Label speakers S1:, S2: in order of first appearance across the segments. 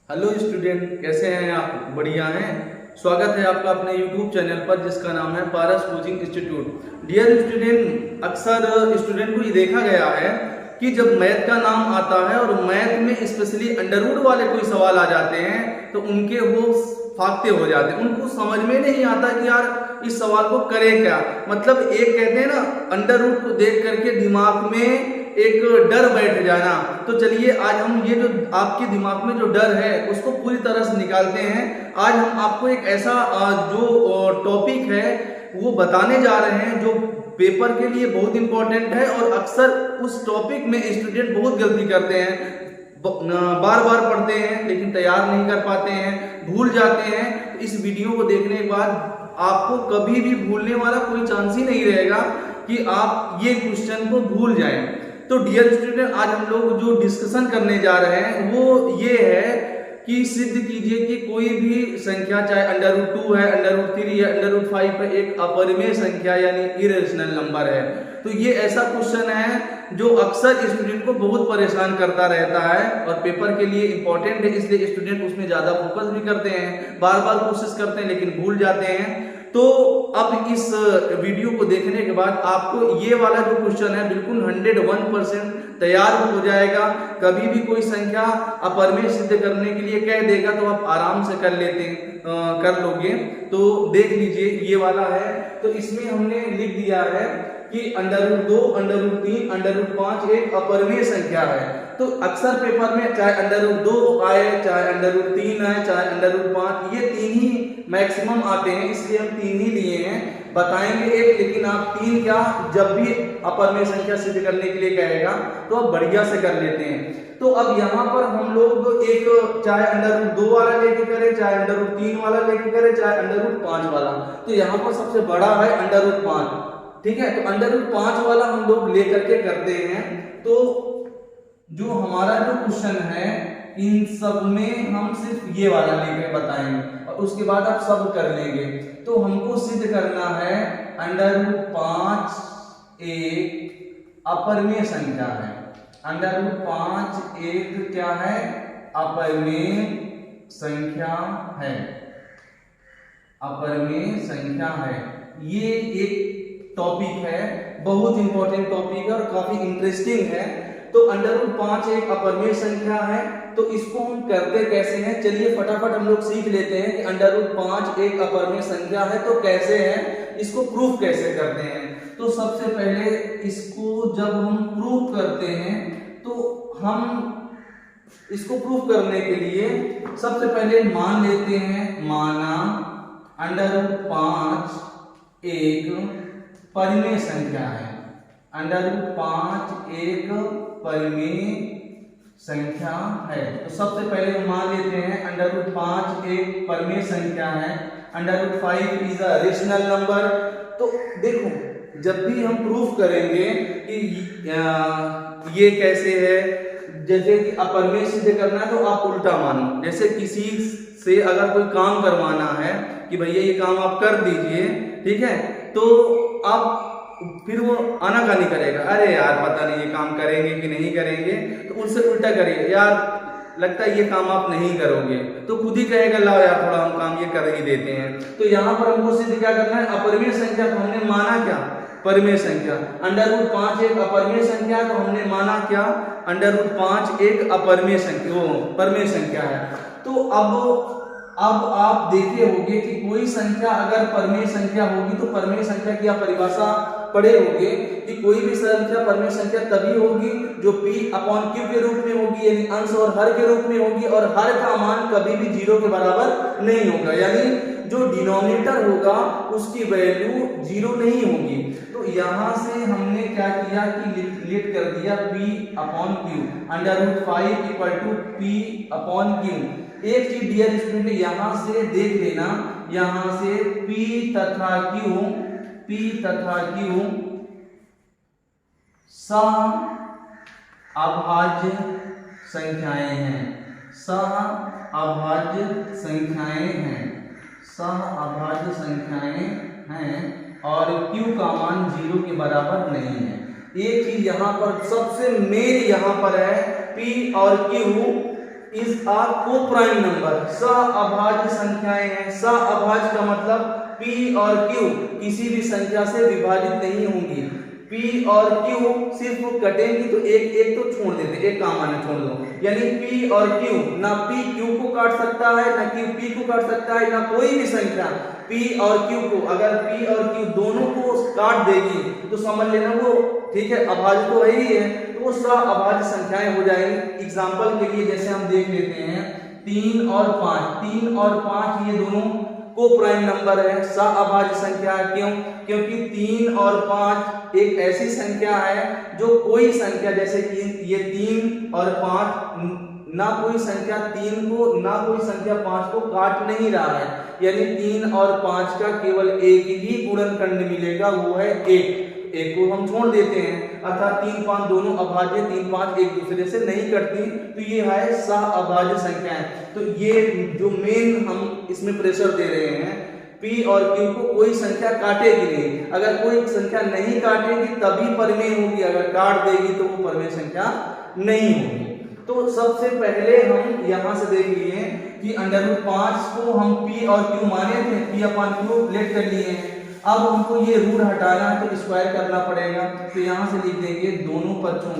S1: Hello student, कैसे हैं आप? बढ़िया हैं। स्वागत है आपका अपने YouTube चैनल पर जिसका नाम है पारस कोचिंग इंस्टीट्यूट। डियर स्टूडेंट, अक्सर स्टूडेंट को ये देखा गया है कि जब मैथ का नाम आता है और मैथ में स्पेशली अंडर रूट वाले कोई सवाल आ जाते हैं तो उनके वो फाकते हो जाते हैं। उनको समझ में नहीं आता कि यार इस सवाल को करें क्या। मतलब एक कहते हैं ना, अंडर रूट को देख करके दिमाग में एक डर बैठ जाना। तो चलिए आज हम ये जो आपके दिमाग में जो डर है उसको पूरी तरह से निकालते हैं। आज हम आपको एक ऐसा जो टॉपिक है वो बताने जा रहे हैं जो पेपर के लिए बहुत इंपॉर्टेंट है और अक्सर उस टॉपिक में स्टूडेंट बहुत गलती करते हैं। बार बार पढ़ते हैं लेकिन तैयार नहीं कर पाते हैं, भूल जाते हैं। तो इस वीडियो को देखने के बाद आपको कभी भी भूलने वाला कोई चांस ही नहीं रहेगा कि आप ये क्वेश्चन को भूल जाएं। तो डियर स्टूडेंट, आज हम लोग जो डिस्कशन करने जा रहे हैं वो ये है कि सिद्ध कीजिए कि कोई भी संख्या, चाहे अंडर रूट 2 है, अंडर रूट 3 है, अंडर रूट 5 है, एक अपरिमेय संख्या यानी इरेशनल नंबर है। तो ये ऐसा क्वेश्चन है जो अक्सर स्टूडेंट को बहुत परेशान करता रहता है और पेपर के लिए इंपॉर्टेंट है, इसलिए स्टूडेंट उसमें ज्यादा फोकस भी करते हैं, बार बार कोशिश करते हैं लेकिन भूल जाते हैं। तो अब इस वीडियो को देखने के बाद आपको ये वाला जो क्वेश्चन है बिल्कुल 101% तैयार हो जाएगा। कभी भी कोई संख्या अपरिमेय सिद्ध करने के लिए कह देगा तो आप आराम से कर लोगे। तो देख लीजिए, ये वाला है। तो इसमें हमने लिख दिया है कि under root 2, under root 3, under root 5 एक अपरिमेय संख्या है। तो अक्सर पेपर में चाहे अंडर रूट 2 आए, चाहे अंडर रूट 3 आए, चाहे अंडर रूट 5, ये तीन ही मैक्सिमम आते हैं, इसलिए हम तीन ही लिए हैं। बताएंगे एक, लेकिन आप तीन क्या, जब भी अपरिमेय संख्या सिद्ध करने के लिए कहेगा तो आप बढ़िया से कर लेते हैं। तो अब यहाँ पर हम लोग एक, चाहे अंडर रूट 2 वाला लेके करें, चाहे अंडर रूट 3 वाला लेके करें, चाहे अंडर रूट 5 वाला, तो यहाँ पर सबसे बड़ा है अंडर रूट 5। ठीक है, तो अंडर रूट 5 वाला हम लोग लेकर के करते हैं। तो जो हमारा जो क्वेश्चन है इन सब में हम सिर्फ ये वाला लेकर बताएंगे और उसके बाद आप सब कर लेंगे। तो हमको सिद्ध करना है अंडर रूट 5 एक अपरिमेय संख्या है। अंडर रूट 5 एक क्या है? अपरिमेय संख्या है। अपरिमेय संख्या है। ये एक टॉपिक है, बहुत इंपॉर्टेंट टॉपिक है और काफी इंटरेस्टिंग है। तो अंडर रूट 5 एक अपरिमेय संख्या है, तो इसको हम करते कैसे हैं? चलिए फटाफट हम लोग सीख लेते हैं कि अंडर रूट 5 एक अपरिमेय संख्या है तो कैसे है, इसको प्रूफ कैसे करते हैं। तो सबसे पहले इसको जब हम प्रूफ करते हैं तो हम इसको प्रूफ करने के लिए सबसे पहले मान लेते हैं, माना अंडर रूट 5 एक परिमेय संख्या है। अंडर रूट 5 एक परिमेय संख्या है। तो सबसे पहले हम मान लेते हैं अंडर रूट 5 एक परिमेय संख्या है। Under root 5 is a rational number. तो देखो, जब भी हम प्रूफ करेंगे कि ये कैसे है, जैसे कि अपरिमेय सिद्ध करना है तो आप उल्टा मानो। जैसे किसी से अगर कोई काम करवाना है कि भैया ये काम आप कर दीजिए, ठीक है, तो आप फिर वो आनाकानी करेगा, अरे यार पता नहीं ये काम करेंगे कि नहीं करेंगे, तो उनसे उल्टा करिए, यार लगता है ये काम आप नहीं करोगे, तो खुद ही कहेगा लाओ यार थोड़ा हम काम ये कर ही देते हैं। तो यहाँ पर हमको सिद्ध क्या करना है? अपरिमेय संख्या। तो हमने माना क्या? परिमेय संख्या। अंडर रूट 5 एक अपरिमेय संख्या, तो हमने माना क्या? अंडर रूट 5 एक अपरिमेय संख्या, परिमेय संख्या है। तो अब आप देखे होंगे कि कोई संख्या अगर परिमेय संख्या होगी तो परिमेय संख्या की आप परिभाषा पढ़े होंगे कि कोई भी संख्या परिमेय संख्या तभी होगी जो P/Q के रूप में होगी, यानी अंश और हर के रूप में होगी, और हर का मान कभी भी 0 के बराबर नहीं होगा, यानी जो डिनोमिनेटर होगा उसकी वैल्यू 0 नहीं होगी। तो यहां से हमने क्या किया कि लिख कर दिया P/Q, under root 5 equal to P/Q। एक चीज डियर स्टूडेंट यहां से देख लेना, यहां से P तथा Q सह अभाज्य संख्याएं हैं। सह अभाज्य संख्याएं हैं। सह अभाज्य संख्याएं हैं और Q का मान 0 के बराबर नहीं है। एक चीज यहाँ पर सबसे मेन यहाँ पर है P और Q is a coprime number. सअभाज्य संख्याएं हैं। सअभाज्य का मतलब P और Q किसी भी संख्या से विभाजित नहीं होंगी। P और Q सिर्फ कटेंगी तो एक एक तो छोड़ देते, एक काम आने छोड़ दो, यानी P और Q, ना P Q को काट सकता है, ना Q P को काट सकता है, ना कोई भी संख्या P और Q को, अगर P और Q दोनों को काट देगी तो समझ लेना वो, ठीक है, अभाज्य तो है ही है, तो वो सअभाज्य संख्याएं हो जाएंगी। एग्जाम्पल के लिए जैसे हम देख लेते हैं 3 और 5, 3 और 5 ये दोनों को प्राइम नंबर है, सअभाज्य संख्या। क्यों? क्योंकि 3 और 5 एक ऐसी संख्या है जो कोई संख्या, जैसे कि ये 3 और 5, ना कोई संख्या 3 को ना कोई संख्या 5 को काट नहीं रहा है, यानी 3 और 5 का केवल एक ही गुणनखंड मिलेगा, वो है 1। एक को हम छोड़ देते हैं, अर्थात 3 5 दोनों अभाज्य, 3 5 एक दूसरे से नहीं कटती, तो ये है सअभाज्य संख्याएं। तो ये जो मेन हम इसमें प्रेशर दे रहे हैं, P और Q को कोई संख्या काटेगी नहीं, अगर कोई संख्या नहीं काटेगी तभी परमेय होगी, अगर काट देगी तो वो परमेय संख्या नहीं होगी। तो सबसे पहले हम यहाँ से देख लिए कि √5 को हम P और Q माने थे, P/Q लेट कर लिए हैं। अब हमको ये रूट हटाना है तो स्क्वायर करना पड़ेगा, तो यहाँ से लिख देंगे दोनों पक्षों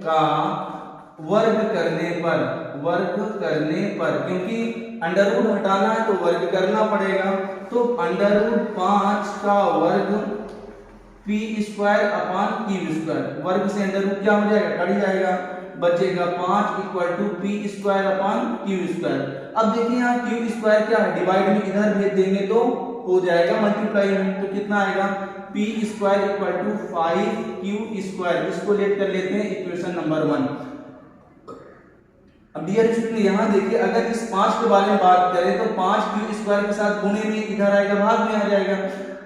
S1: का वर्ग करने पर, क्योंकि अंडर रूट हटाना है तो वर्ग करना पड़ेगा, तो √5 का वर्ग P²/Q², वर्ग से अंडर रूट क्या हो जाएगा, कट जाएगा, बचेगा 5 = P²/Q²। अब देखिए यहाँ Q² क्या है, डिवाइड में इधर भेज देंगे तो हो जाएगा मल्टीप्लाई में, तो कितना आएगा P² = 5Q²। इसको लेट कर लेते हैं इक्वेशन नंबर 1। अब डियर स्टूडेंट यहाँ देखिए, अगर इस 5 के बारे में बात करें तो 5Q² के साथ गुणे में इधर आएगा, भाग में आ जाएगा,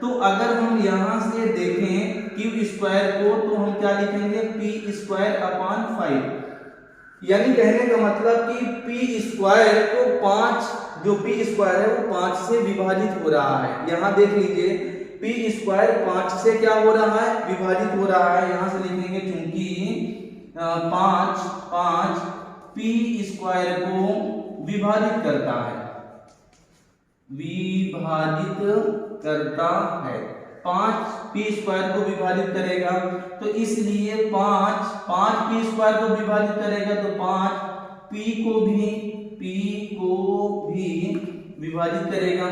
S1: तो अगर हम यहाँ से देखें Q² को तो हम क्या लिखेंगे, P²/5, यानी कहने का मतलब कि P² को 5, जो P² है वो 5 से विभाजित हो रहा है। यहाँ देख लीजिए P² 5 से क्या हो रहा है, विभाजित हो रहा है। यहाँ से लिखेंगे चूंकि 5 P² को विभाजित करता है, 5 P² को विभाजित करेगा, तो इसलिए 5 P² को विभाजित करेगा तो 5 P को भी विभाजित करेगा।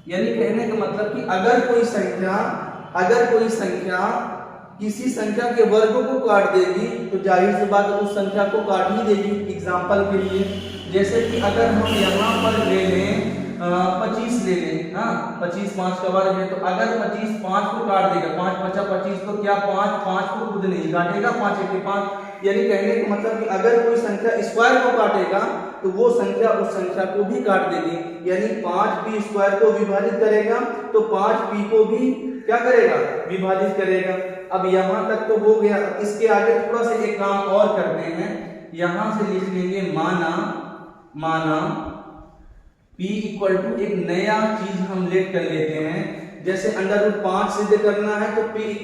S1: यानी कहने का मतलब कि अगर कोई संख्या किसी संख्या के वर्ग को काट देगी तो जाहिर सी बात उस संख्या को काट ही देगी। एग्जाम्पल के लिए जैसे कि अगर हम यहाँ पर ले लें 25 ले लें, हाँ 25 5 का वर्ग है, तो अगर 25 5 को काट देगा, 5 5 25, तो क्या 5 को खुद नहीं काटेगा, 5 1 5, यानी कहने का मतलब कि अगर कोई संख्या स्क्वायर को काटेगा तो वो संख्या उस संख्या को भी काट देगी, यानी 5 P² को विभाजित करेगा तो 5 P को भी क्या करेगा, विभाजित करेगा। अब यहाँ तक तो हो गया, इसके आगे थोड़ा सा एक काम और करते हैं, यहाँ से लिख लेंगे माना P = एक नया चीज हम लेट कर लेते हैं, जैसे √5 सिद्ध करना है तो P =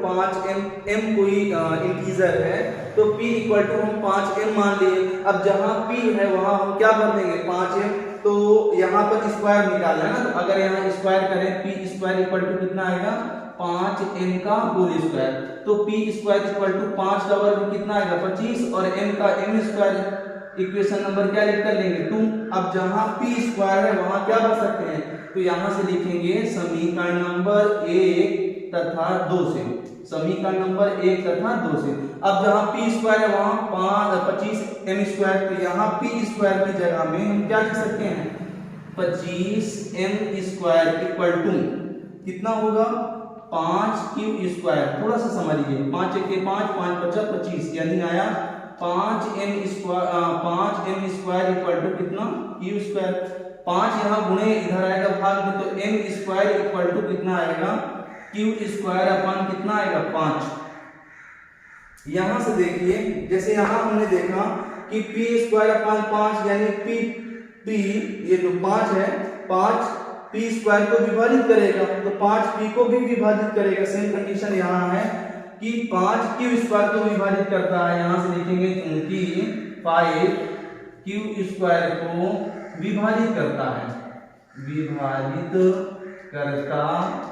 S1: 5m कोई इंटीजर है तो P = हम 5m मान लिए। अब जहां P है वहां हम क्या भर देंगे, 5m, तो यहाँ पर स्क्वायर निकालना है ना, तो अगर यहाँ स्क्वायर करें P² = कितना आएगा, 5m का होल स्क्वायर, तो P² = 5 का वर्ग कितना आएगा, 25, और m का m², इक्वेशन नंबर क्या लिख कर लेंगे, 2। अब जहां P² है वहां क्या भर सकते हैं, तो यहां से लिखेंगे समीकरण नंबर 1 तथा 2 से, समीकरण नंबर 1 तथा 2 से। अब जहां P² है वहां 25m², तो यहाँ P² की जगह में हम क्या लिख सकते हैं, 25m² = कितना होगा, 5Q²। थोड़ा सा समझिए, 5 1 5 5 5 25, यानी आया 5m² = कितना, Q²। 5 यहाँ गुणे इधर आएगा भाग में, तो m² = कितना आएगा, Q² कितना आएगा, 5। यहाँ से देखिए, जैसे यहाँ हमने देखा कि P² 5 यानी P ये जो 5 है, 5 पी स्क्वायर को विभाजित करेगा, तो 5 पी को भी विभाजित करेगा। सेम कंडीशन यहाँ है कि 5 क्यू स्क्वायर को विभाजित करता है, यहाँ से लिखेंगे कि 5 क्यू स्क्वायर को विभाजित करता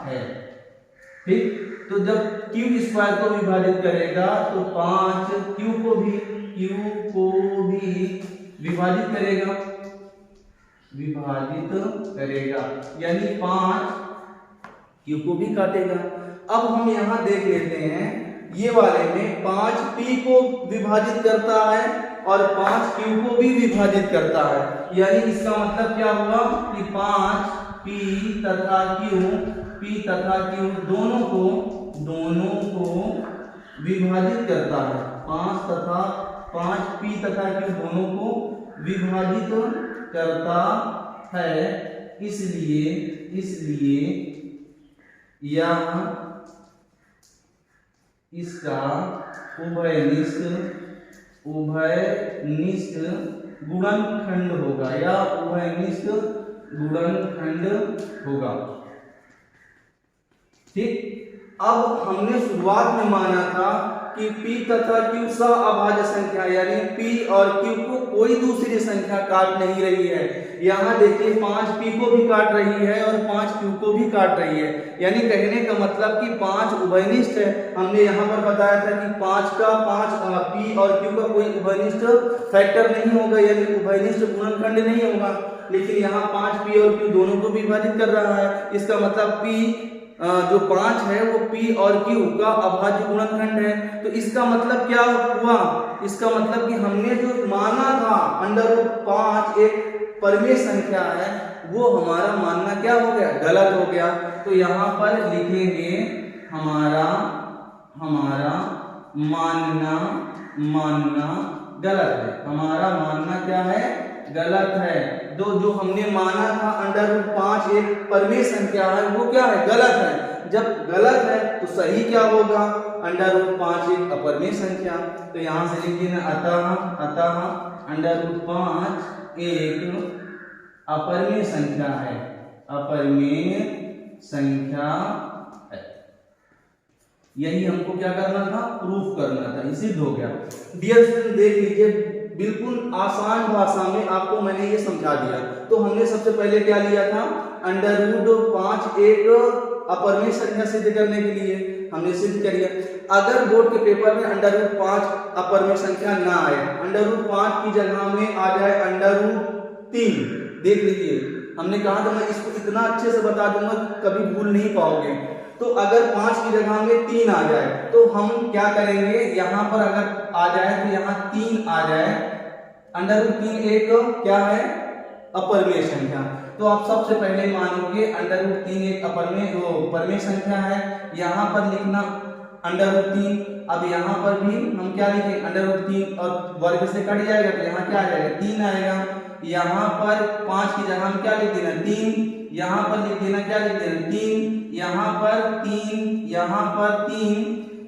S1: है, ठीक। तो जब क्यू स्क्वायर को विभाजित करेगा तो 5 क्यू को भी विभाजित करेगा, यानी 5 क्यू को भी काटेगा। अब हम यहाँ देख लेते हैं, ये वाले में 5 पी को विभाजित करता है और 5 क्यू को भी विभाजित करता है, यानी इसका मतलब क्या हुआ कि 5 पी तथा क्यू दोनों को विभाजित करता है। 5 पी तथा क्यू दोनों को विभाजित करता है, इसलिए यह इसका उभयनिष्ठ गुणनखंड होगा, या उभयनिष्ठ गुणनखंड होगा, ठीक। अब हमने शुरुआत में माना था कि P तथा Q सअभाज्य संख्या, यानी P और Q को कोई दूसरी संख्या काट नहीं रही है। यहाँ देखिए 5 P को भी काट रही है और 5 Q को भी काट रही है, यानी कहने का मतलब कि 5 उभयनिष्ठ है। हमने यहाँ पर बताया था कि 5 P और Q का कोई उभयनिष्ठ फैक्टर नहीं होगा, यानी उभयनिष्ठ गुणनखंड नहीं होगा, लेकिन यहाँ 5 P और Q दोनों को विभाजित कर रहा है। इसका मतलब P जो 5 है वो P और Q का अभाज्य गुणनखंड है। तो इसका मतलब क्या हुआ, इसका मतलब कि हमने जो माना था √5 एक परिमेय संख्या है, वो हमारा मानना क्या हो गया, गलत हो गया। तो यहाँ पर लिखेंगे हमारा मानना गलत है, हमारा मानना क्या है, गलत है। जो हमने माना था √5 एक परिमेय संख्या है, वो क्या है, गलत है। जब गलत है तो सही क्या होगा, √5 एक अपरिमेय संख्या। तो यहाँ से लिख देना अतः √5 एक अपरिमेय संख्या है, यही हमको क्या करना था, प्रूफ करना था, ये सिद्ध हो गया। डियर स्टूडेंट देख लीजिए, बिल्कुल आसान भाषा में आपको मैंने ये समझा दिया। तो हमने सबसे पहले क्या लिया था, √5 एक अपरिमेय संख्या सिद्ध करने के लिए हमने सिद्ध कर लिया। अगर बोर्ड के पेपर में √5 अपरिमेय संख्या ना आए, √5 की जगह में आ जाए √3, देख लीजिए हमने कहा था मैं इसको इतना अच्छे से बता दूंगा कभी भूल नहीं पाओगे। तो अगर 5 की जगह में 3 आ जाए तो हम क्या करेंगे, यहाँ पर अगर आ जाए तो यहाँ 3 आ जाए, √3 एक क्या है, अपरिमेय संख्या। तो आप सबसे पहले मानोगे √3 एक परिमेय संख्या है, यहाँ पर लिखना √3। अब यहाँ पर भी हम क्या लिखें, √3 और वर्ग से कट जाएगा तो यहाँ क्या आ जाएगा, 3 आएगा। यहाँ पर 5 की जगह में क्या लिख देना, 3, यहाँ पर लिख देना क्या लिख देना, 3, यहाँ पर 3,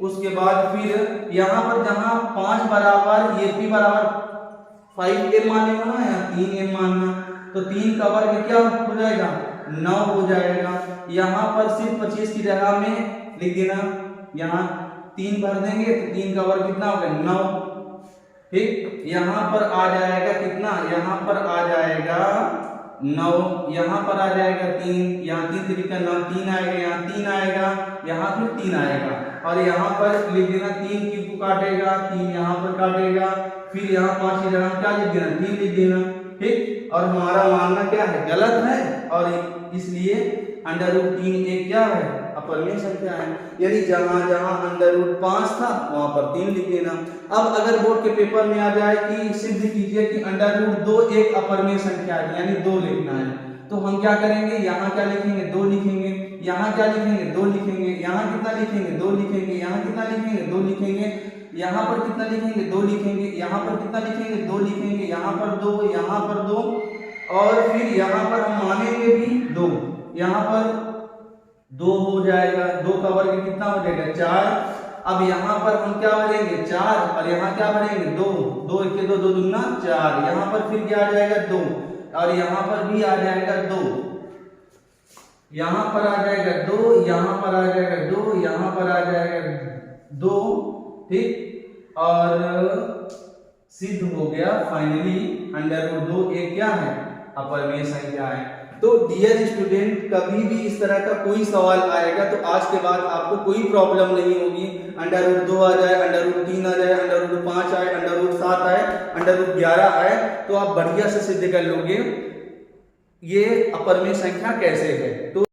S1: उसके बाद फिर यहाँ पर जहाँ 5 बराबर ये p बराबर 5m मानेगा ना, यहाँ 3m मानना, तो 3 का वर्ग क्या हो जाएगा, 9 हो जाएगा। यहाँ पर सिर्फ 25 की जगह में लिख देना, यहाँ 3 भर देंगे तो 3 का वर्ग कितना होगा, 9, ठीक। यहाँ पर आ जाएगा कितना, यहाँ पर आ जाएगा 9, यहाँ पर आ जाएगा 3, यहाँ 3 से लिखा 9, 3 आएगा, यहाँ 3 आएगा, यहाँ फिर 3 आएगा, और यहाँ पर लिख देना 3 Q को काटेगा, 3 यहाँ पर काटेगा, फिर यहाँ 5 की जगह क्या लिख देना, 3 लिख देना, ठीक। और हमारा मानना क्या है, गलत है, और इसलिए √3 एक क्या है, अपरिमेय संख्या है। यानी जहां जहां √5 था वहां पर 3 लिख देना। अब अगर बोर्ड के पेपर में आ जाए कि सिद्ध कीजिए कि √2 एक अपरिमेय संख्या है, यानी 2 लिखना है, तो हम क्या करेंगे, यहाँ क्या लिखेंगे, 2 लिखेंगे, यहाँ क्या लिखेंगे, 2 लिखेंगे, यहाँ कितना लिखेंगे, 2 लिखेंगे, यहाँ कितना लिखेंगे, 2 लिखेंगे, यहाँ पर कितना लिखेंगे, 2 लिखेंगे, यहाँ पर कितना लिखेंगे, 2 लिखेंगे, यहाँ पर 2, यहाँ पर 2, और फिर यहाँ पर हम मानेंगे भी 2, यहाँ पर 2 हो जाएगा, 2 का वर्ग कितना हो जाएगा, 4। अब यहाँ पर हम क्या भरेंगे, 4, और यहाँ क्या भरेंगे, 2, 2 1 2 2 दूना 4, यहाँ पर फिर क्या आ जाएगा, 2, और यहाँ पर भी आ जाएगा 2, यहाँ पर आ जाएगा 2, यहाँ पर आ जाएगा 2, यहाँ पर आ जाएगा 2, ठीक। और सिद्ध हो गया फाइनली √2 एक क्या है, अपरिमेय संख्या है। तो डियर स्टूडेंट, कभी भी इस तरह का कोई सवाल आएगा तो आज के बाद आपको कोई प्रॉब्लम नहीं होगी। √2 आ जाए, √3 आ जाए, √5 आए, √7 आए, √11 आए, तो आप बढ़िया से सिद्ध कर लोगे ये अपरिमेय संख्या कैसे है। तो